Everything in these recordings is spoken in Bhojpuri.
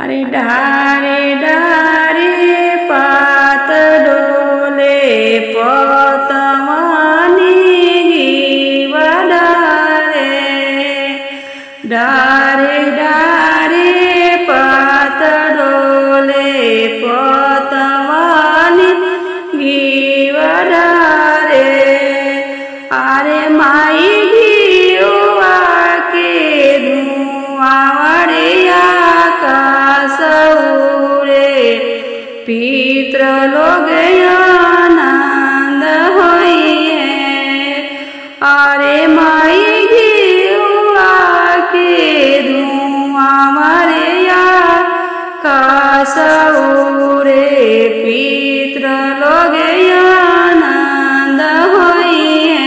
अरे डारे डारे पात डोले पतवानी गीवा डारे डारे पात डोले पतवानी गीवा डारे अरे माई गीवा के धुआं पित्र लोग आनंद होइए अरे माई गीवा के धुआं मारे आकाशउरे पित्र लोग आनंद होइए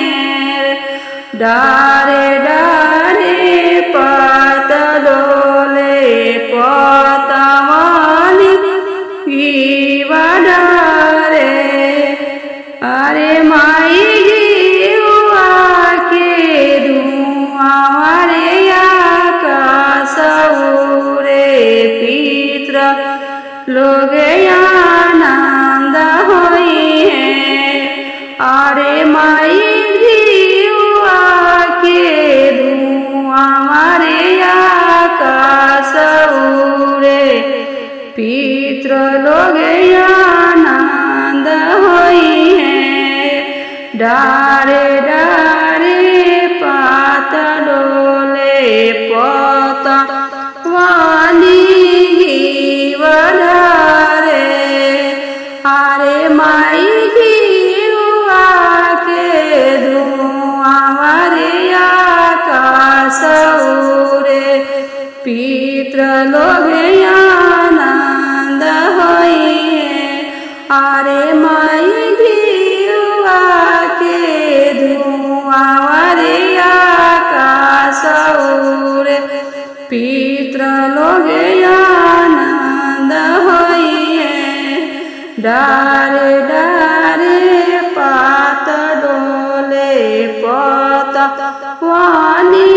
डारे डारे पात डोले पतवानी गीवा डारे अरे माई गीवा के धुआं मारे आकाशउरे पित्र लोग आनंद होइए अरे माई गीवा के धुआं मारे आकाशउरे पित्र लोग आनंद होइए डारे डारे पात डोले पतवानी गीवा डारे अरे माई गीवा के धुआं मारे आकाशउरे पित्र लोग आनंद होइए अरे माई गीवा के धुआं मारे आकाशउरे पित्र लोग आनंद होइए डारे डारे पात डोले पतवानी